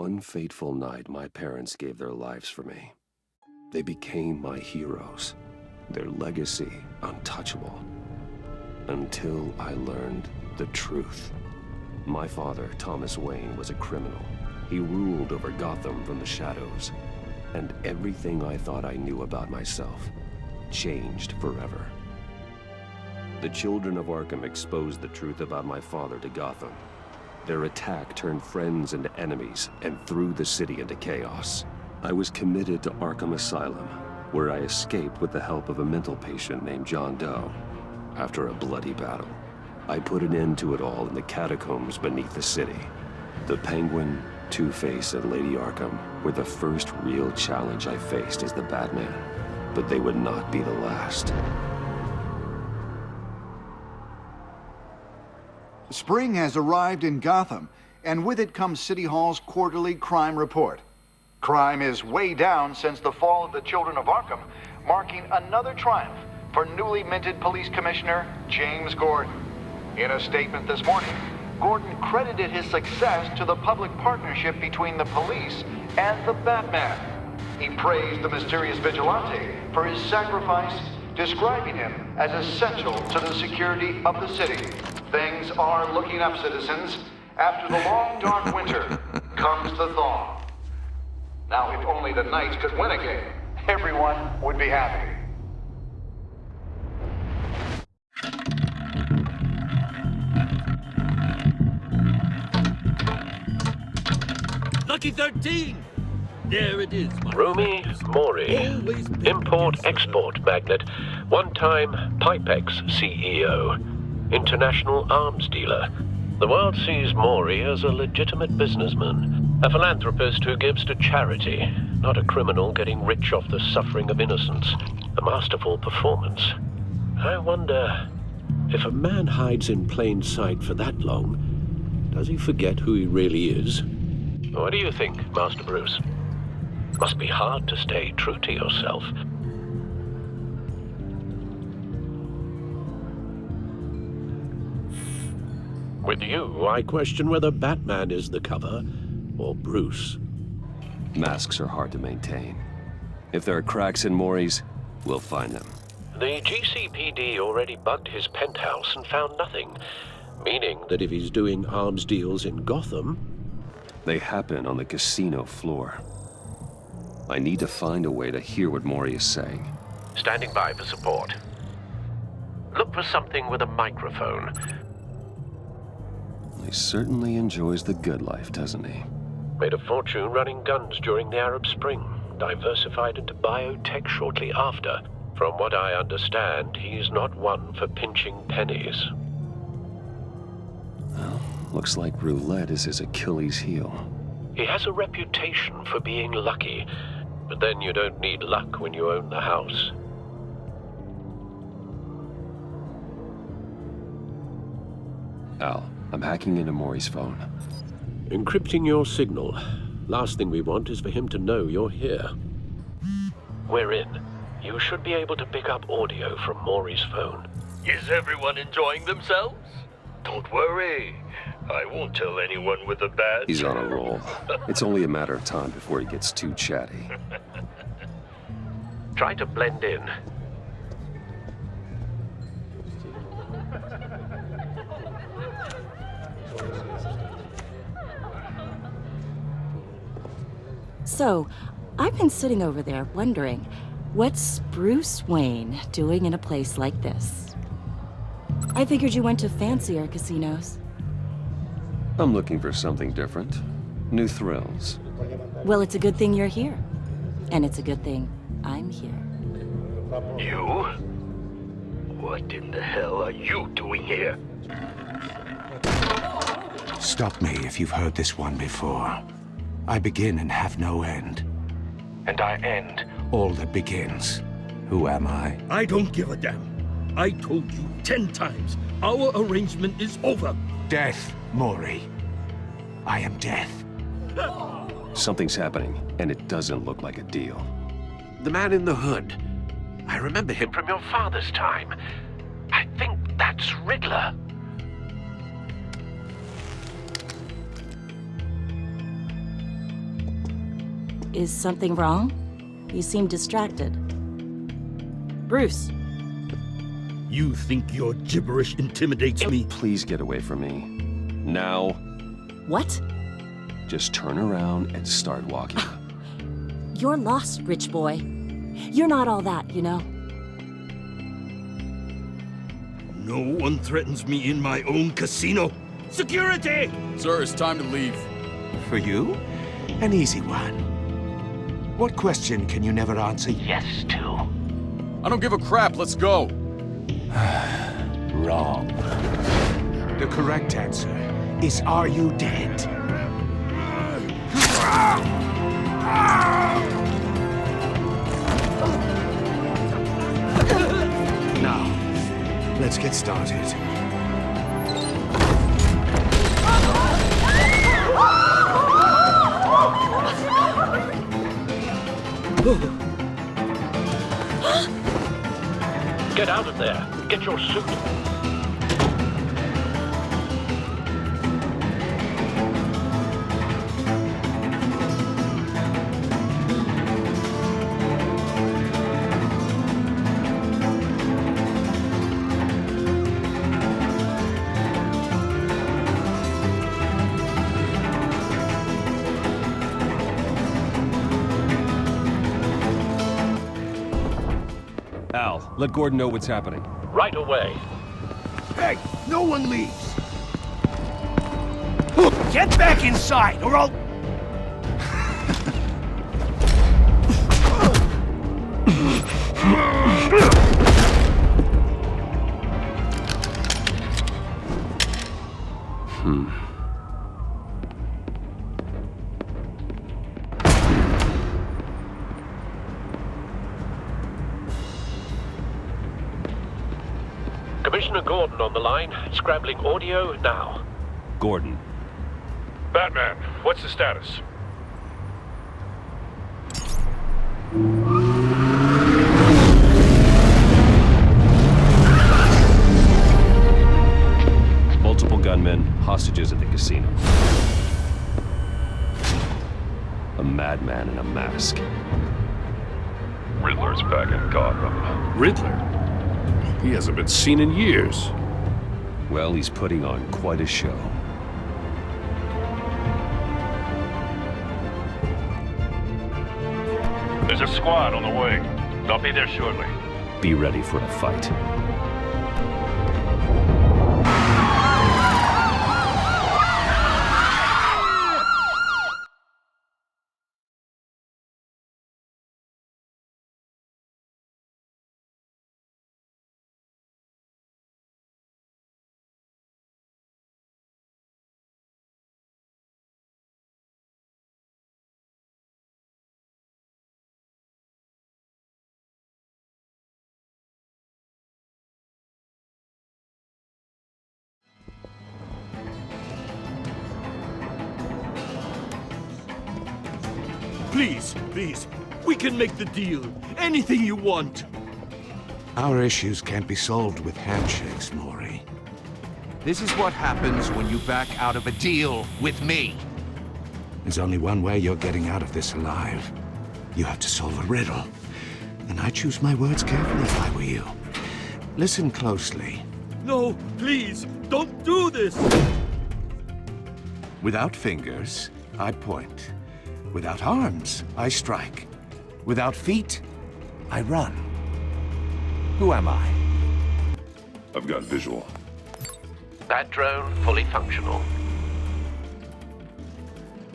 one fateful night, my parents gave their lives for me. They became my heroes, their legacy untouchable. Until I learned the truth. My father, Thomas Wayne, was a criminal. He ruled over Gotham from the shadows. And everything I thought I knew about myself changed forever. The children of Arkham exposed the truth about my father to Gotham. Their attack turned friends into enemies and threw the city into chaos. I was committed to Arkham Asylum, where I escaped with the help of a mental patient named John Doe. After a bloody battle, I put an end to it all in the catacombs beneath the city. The Penguin, Two-Face, and Lady Arkham were the first real challenge I faced as the Batman, but they would not be the last. Spring has arrived in Gotham, and with it comes City Hall's quarterly crime report. Crime is way down since the fall of the Children of Arkham, marking another triumph for newly minted Police Commissioner James Gordon. In a statement this morning, Gordon credited his success to the public partnership between the police and the Batman. He praised the mysterious vigilante for his sacrifice, describing him as essential to the security of the city. Things are looking up, citizens. After the long, dark winter comes the thaw. Now, if only the Knights could win a game, everyone would be happy. Lucky 13! There it is, my Rumi Mori, import-export magnate, one-time Pipex CEO, international arms dealer. The world sees Mori as a legitimate businessman, a philanthropist who gives to charity, not a criminal getting rich off the suffering of innocence. A masterful performance. I wonder, if a man hides in plain sight for that long, does he forget who he really is? What do you think, Master Bruce? Must be hard to stay true to yourself. With you, I question whether Batman is the cover, or Bruce. Masks are hard to maintain. If there are cracks in Mori's, we'll find them. The GCPD already bugged his penthouse and found nothing, meaning that if he's doing arms deals in Gotham... They happen on the casino floor. I need to find a way to hear what Mori is saying. Standing by for support. Look for something with a microphone. He certainly enjoys the good life, doesn't he? Made a fortune running guns during the Arab Spring. Diversified into biotech shortly after. From what I understand, he's not one for pinching pennies. Well, looks like roulette is his Achilles heel. He has a reputation for being lucky, but then you don't need luck when you own the house. Al, I'm hacking into Mori's phone. Encrypting your signal. Last thing we want is for him to know you're here. We're in. You should be able to pick up audio from Mori's phone. Is everyone enjoying themselves? Don't worry. I won't tell anyone with a badge. He's on a roll. It's only a matter of time before he gets too chatty. Try to blend in. So, I've been sitting over there wondering, what's Bruce Wayne doing in a place like this? I figured you went to fancier casinos. I'm looking for something different. New thrills. Well, it's a good thing you're here. And it's a good thing I'm here. You? What in the hell are you doing here? Stop me if you've heard this one before. I begin and have no end. And I end all that begins. Who am I? I don't give a damn. I told you 10 times. Our arrangement is over. Death, Mori. I am death. Something's happening, and it doesn't look like a deal. The man in the hood. I remember him from your father's time. I think that's Riddler. Is something wrong? You seem distracted. Bruce. You think your gibberish intimidates me? Please get away from me. Now. What? Just turn around and start walking. You're lost, rich boy. You're not all that, you know. No one threatens me in my own casino. Security! Sir, it's time to leave. For you? An easy one. What question can you never answer yes to? I don't give a crap, let's go. Wrong. The correct answer is, are you dead? Now, let's get started. Get out of there. Get your suit. Al, let Gordon know what's happening. Right away. Hey, no one leaves. Get back inside, or I'll... Commissioner Gordon on the line. Scrambling audio now. Gordon. Batman, what's the status? Multiple gunmen, hostages at the casino. A madman in a mask. Riddler's back in Gotham. Riddler? He hasn't been seen in years. Well, he's putting on quite a show. There's a squad on the way. They'll be there shortly. Be ready for a fight. Please, please. We can make the deal. Anything you want. Our issues can't be solved with handshakes, Maury. This is what happens when you back out of a deal with me. There's only one way you're getting out of this alive. You have to solve a riddle. And I choose my words carefully if I were you. Listen closely. No, please, don't do this! Without fingers, I point. Without arms, I strike. Without feet, I run. Who am I? I've got visual. That drone fully functional.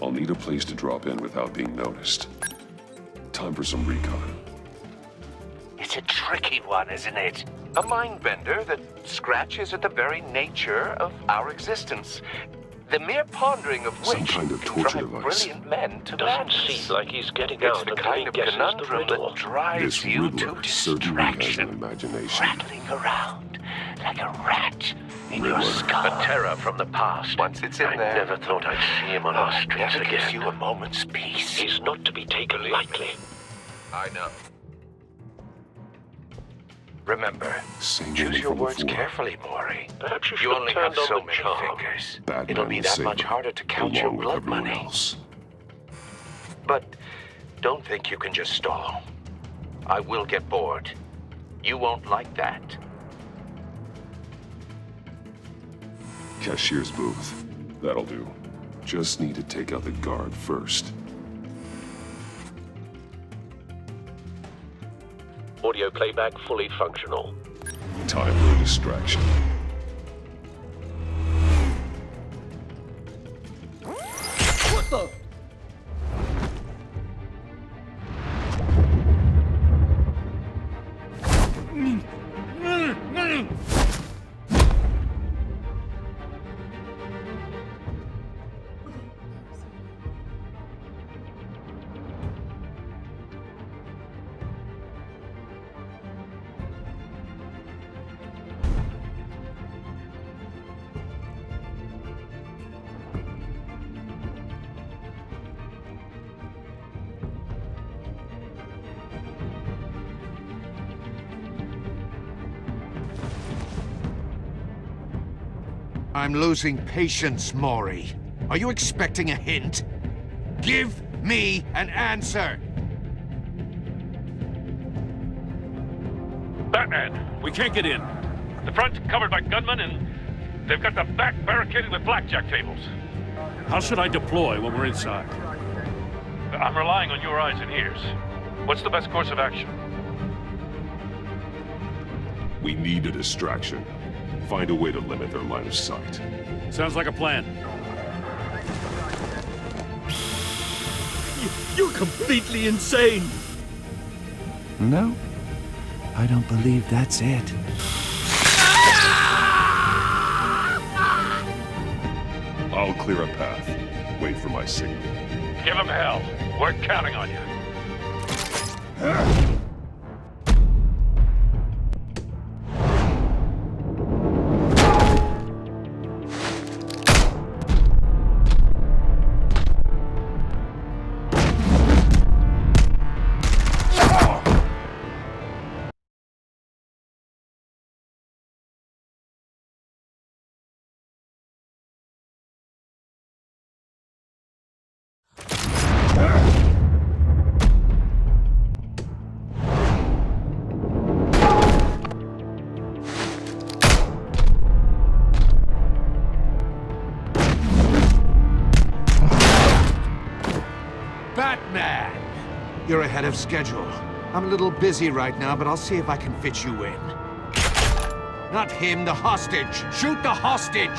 I'll need a place to drop in without being noticed. Time for some recon. It's a tricky one, isn't it? A mind bender that scratches at the very nature of our existence. The mere pondering of Some which kind of can torture drive device. brilliant men to Doesn't madness. seem like he's getting It's out the until kind he of guesses the conundrum riddle. that drives This you to Riddler certainly has an distraction, imagination. rattling around like a rat in your Riddler. skull. A terror from the past. Once it's in I there, never thought I'd see him on our streets never gives again. you a moment's peace. He's not to be taken lightly. I know. Remember, Same choose enemy your from words before. carefully, Maury. Perhaps you should You have only turned have so on the many charm. fingers. Batman It'll be and that Saber, much harder to count your along with blood everyone money. else. But Don't think you can just stall. I will get bored. You won't like that. Cashier's booth. That'll do. Just need to take out the guard first. Audio playback fully functional. Time for a distraction. What the? I'm losing patience, Maury. Are you expecting a hint? Give me an answer! Batman, we can't get in. The front's covered by gunmen, and they've got the back barricaded with blackjack tables. How should I deploy when we're inside? I'm relying on your eyes and ears. What's the best course of action? We need a distraction. Find a way to limit their line of sight. Sounds like a plan. You're completely insane! No, I don't believe that's it. I'll clear a path. Wait for my signal. Give them hell. We're counting on you. Batman! You're ahead of schedule. I'm a little busy right now, but I'll see if I can fit you in. Not him, the hostage! Shoot the hostage!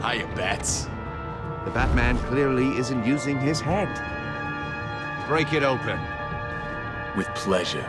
Hiya, Bats. The Batman clearly isn't using his head. Break it open. With pleasure.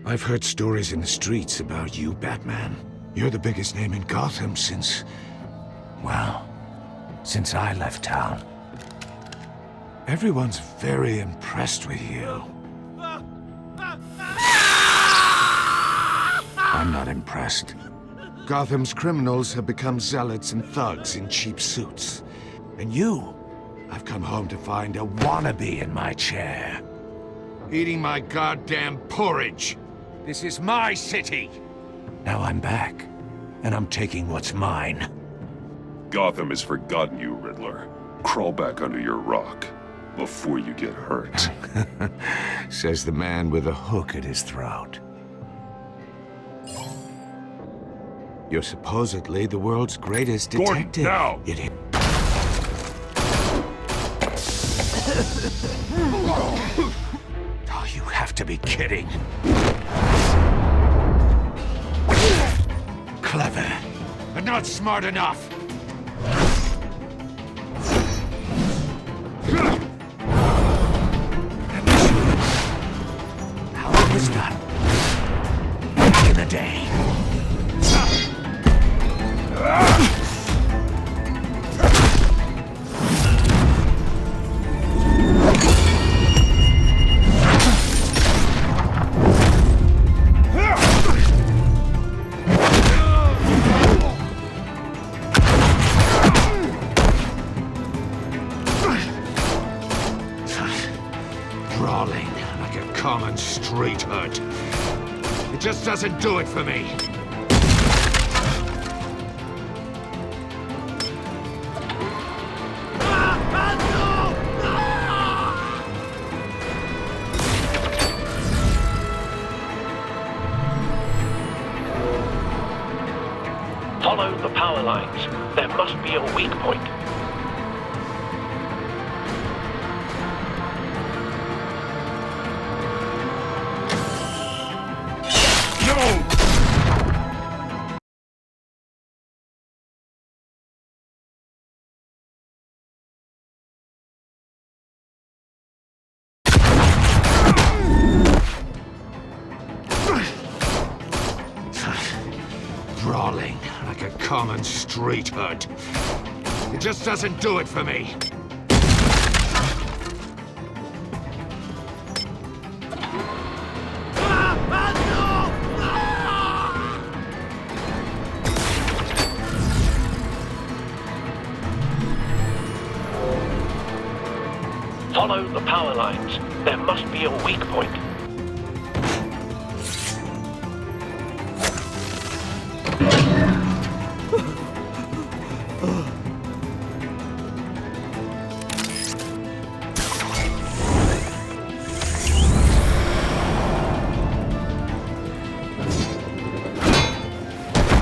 I've heard stories in the streets about you, Batman. You're the biggest name in Gotham since... well, since I left town. Everyone's very impressed with you. I'm not impressed. Gotham's criminals have become zealots and thugs in cheap suits. And you, I've come home to find a wannabe in my chair. Eating my goddamn porridge. This is my city. Now I'm back, and I'm taking what's mine. Gotham has forgotten you, Riddler. Crawl back under your rock before you get hurt. Says the man with a hook at his throat. You're supposedly the world's greatest detective. Gordon, now! Oh, you have to be kidding. Clever, but not smart enough. How it was done back in the day. Brawling like a common street hood. It just doesn't do it for me. Follow the power lines. There must be a weak point. Brawling like a common street hood. It just doesn't do it for me. Follow the power lines. There must be a weak point.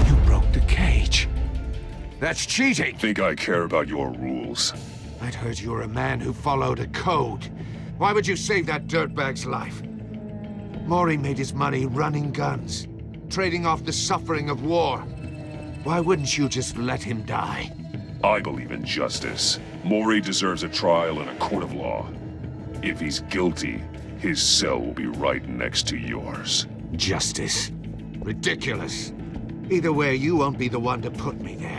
You broke the cage. That's cheating. Think I care about your rules? I'd heard you were a man who followed a code. Why would you save that dirtbag's life? Maury made his money running guns, trading off the suffering of war. Why wouldn't you just let him die? I believe in justice. Maury deserves a trial in a court of law. If he's guilty, his cell will be right next to yours. Justice? Ridiculous. Either way, you won't be the one to put me there.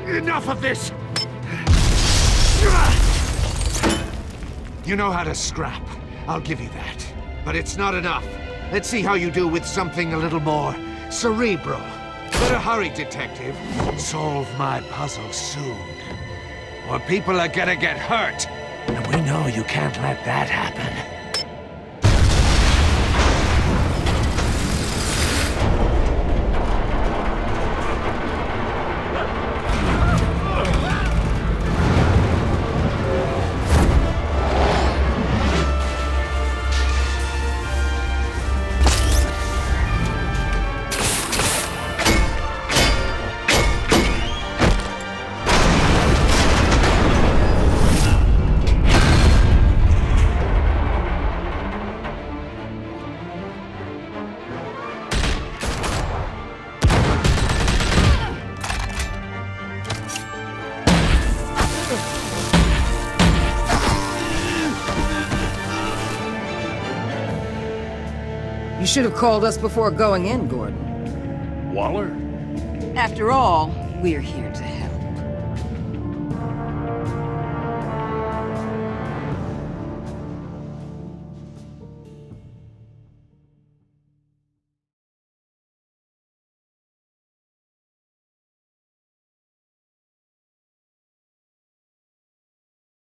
Enough of this! You know how to scrap. I'll give you that. But it's not enough. Let's see how you do with something a little more cerebral. Better hurry, detective. Solve my puzzle soon. Or people are gonna get hurt. And we know you can't let that happen. should have called us before going in, Gordon. Waller? After all, we're here to help.